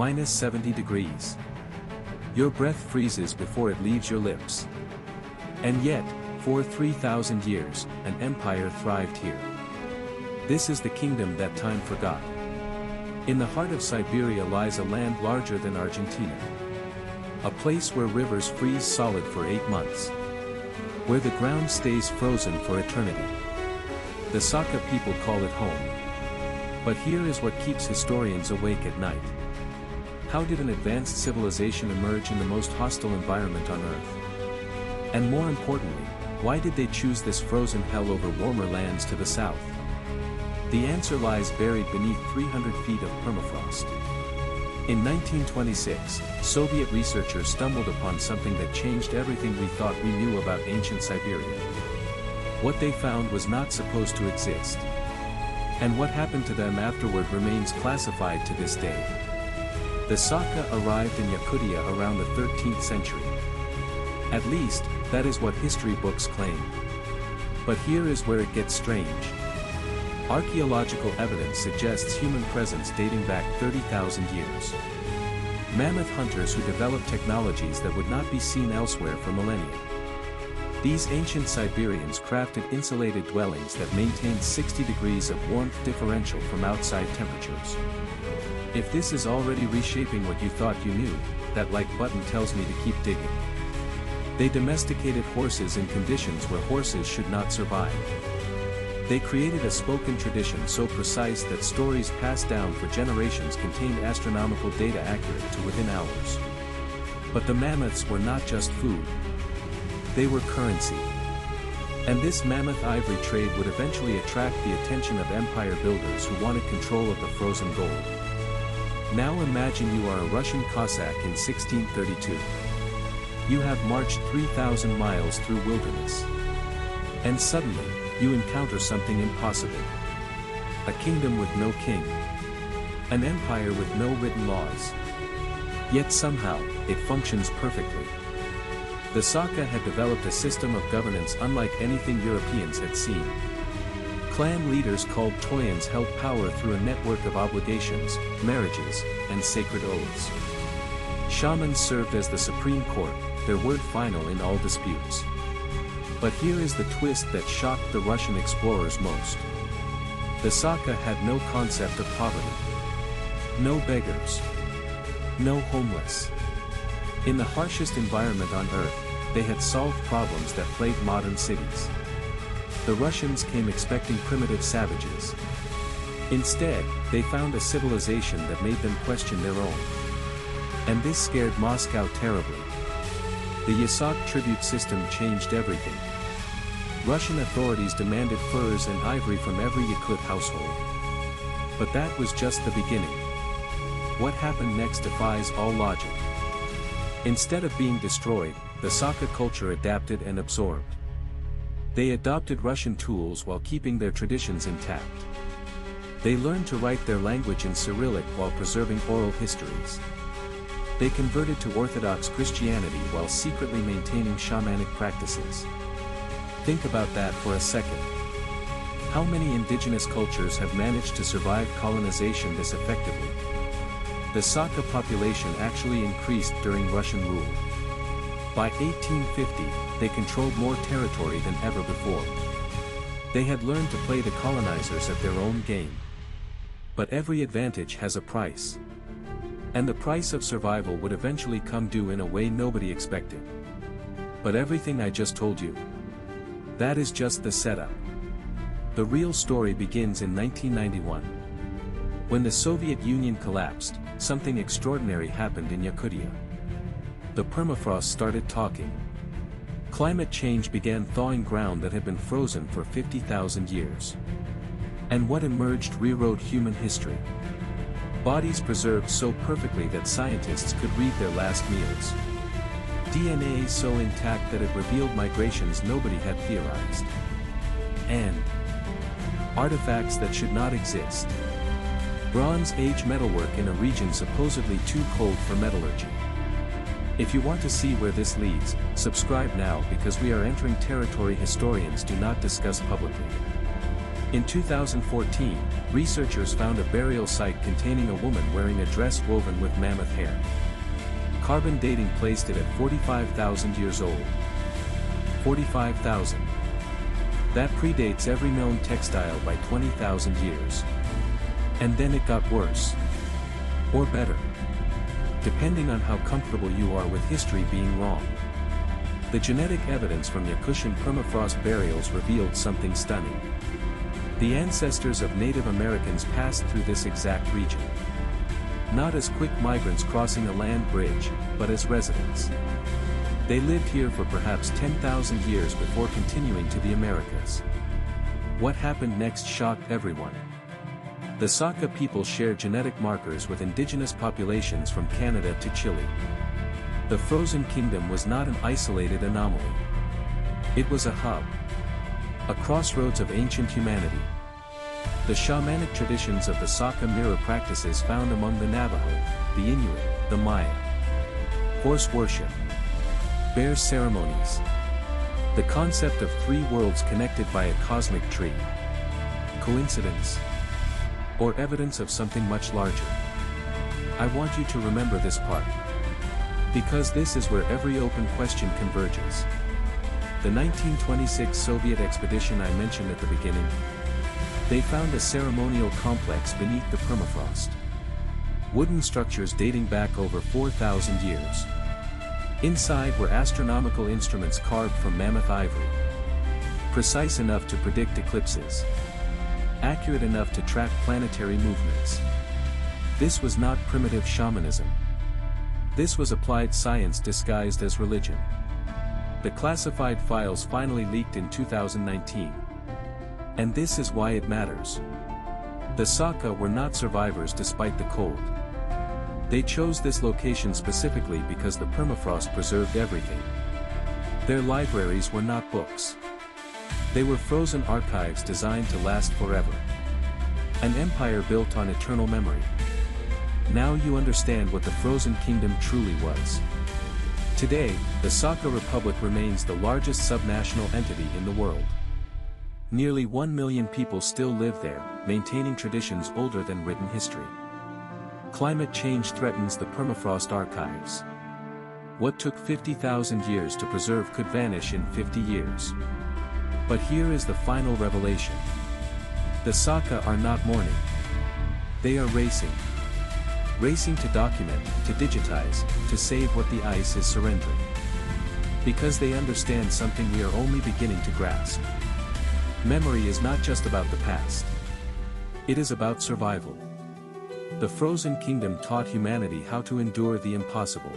minus 70 degrees. Your breath freezes before it leaves your lips. And yet, for 3,000 years, an empire thrived here. This is the kingdom that time forgot. In the heart of Siberia lies a land larger than Argentina. A place where rivers freeze solid for 8 months. Where the ground stays frozen for eternity. The Sakha people call it home. But here is what keeps historians awake at night. How did an advanced civilization emerge in the most hostile environment on Earth? And more importantly, why did they choose this frozen hell over warmer lands to the south? The answer lies buried beneath 300 feet of permafrost. In 1926, Soviet researchers stumbled upon something that changed everything we thought we knew about ancient Siberia. What they found was not supposed to exist. And what happened to them afterward remains classified to this day. The Sakha arrived in Yakutia around the 13th century. At least, that is what history books claim. But here is where it gets strange. Archaeological evidence suggests human presence dating back 30,000 years. Mammoth hunters who developed technologies that would not be seen elsewhere for millennia. These ancient Siberians crafted insulated dwellings that maintained 60 degrees of warmth differential from outside temperatures. If this is already reshaping what you thought you knew, that like button tells me to keep digging. They domesticated horses in conditions where horses should not survive. They created a spoken tradition so precise that stories passed down for generations contained astronomical data accurate to within hours. But the mammoths were not just food. They were currency. And this mammoth ivory trade would eventually attract the attention of empire builders who wanted control of the frozen gold. Now imagine you are a Russian Cossack in 1632. You have marched 3,000 miles through wilderness. And suddenly, you encounter something impossible. A kingdom with no king. An empire with no written laws. Yet somehow, it functions perfectly. The Sakha had developed a system of governance unlike anything Europeans had seen. Clan leaders called Toyans held power through a network of obligations, marriages, and sacred oaths. Shamans served as the supreme court, their word final in all disputes. But here is the twist that shocked the Russian explorers most. The Sakha had no concept of poverty. No beggars. No homeless. In the harshest environment on Earth, they had solved problems that plagued modern cities. The Russians came expecting primitive savages. Instead, they found a civilization that made them question their own. And this scared Moscow terribly. The Yasak tribute system changed everything. Russian authorities demanded furs and ivory from every Yakut household. But that was just the beginning. What happened next defies all logic. Instead of being destroyed, the Sakha culture adapted and absorbed. They adopted Russian tools while keeping their traditions intact. They learned to write their language in Cyrillic while preserving oral histories. They converted to Orthodox Christianity while secretly maintaining shamanic practices. Think about that for a second. How many indigenous cultures have managed to survive colonization this effectively? The Sakha population actually increased during Russian rule. By 1850, they controlled more territory than ever before. They had learned to play the colonizers at their own game. But every advantage has a price. And the price of survival would eventually come due in a way nobody expected. But everything I just told you, that is just the setup. The real story begins in 1991. When the Soviet Union collapsed, something extraordinary happened in Yakutia. The permafrost started talking. Climate change began thawing ground that had been frozen for 50,000 years. And what emerged rewrote human history. Bodies preserved so perfectly that scientists could read their last meals. DNA so intact that it revealed migrations nobody had theorized. And artifacts that should not exist. Bronze Age metalwork in a region supposedly too cold for metallurgy. If you want to see where this leads, subscribe now because we are entering territory historians do not discuss publicly. In 2014, researchers found a burial site containing a woman wearing a dress woven with mammoth hair. Carbon dating placed it at 45,000 years old. 45,000. That predates every known textile by 20,000 years. And then it got worse. Or better. Depending on how comfortable you are with history being wrong. The genetic evidence from Yakutian permafrost burials revealed something stunning. The ancestors of Native Americans passed through this exact region. Not as quick migrants crossing a land bridge, but as residents. They lived here for perhaps 10,000 years before continuing to the Americas. What happened next shocked everyone. The Sakha people share genetic markers with indigenous populations from Canada to Chile. The Frozen Kingdom was not an isolated anomaly. It was a hub. A crossroads of ancient humanity. The shamanic traditions of the Sakha mirror practices found among the Navajo, the Inuit, the Maya. Horse worship. Bear ceremonies. The concept of three worlds connected by a cosmic tree. Coincidence? Or evidence of something much larger? I want you to remember this part. Because this is where every open question converges. The 1926 Soviet expedition I mentioned at the beginning. They found a ceremonial complex beneath the permafrost. Wooden structures dating back over 4,000 years. Inside were astronomical instruments carved from mammoth ivory. Precise enough to predict eclipses. Accurate enough to track planetary movements. This was not primitive shamanism. This was applied science disguised as religion. The classified files finally leaked in 2019. And this is why it matters. The Sakha were not survivors despite the cold. They chose this location specifically because the permafrost preserved everything. Their libraries were not books. They were frozen archives designed to last forever. An empire built on eternal memory. Now you understand what the Frozen Kingdom truly was. Today, the Sakha Republic remains the largest subnational entity in the world. Nearly 1 million people still live there, maintaining traditions older than written history. Climate change threatens the permafrost archives. What took 50,000 years to preserve could vanish in 50 years. But here is the final revelation. The Sakha are not mourning. They are racing. Racing to document, to digitize, to save what the ice is surrendering. Because they understand something we are only beginning to grasp. Memory is not just about the past. It is about survival. The Frozen Kingdom taught humanity how to endure the impossible.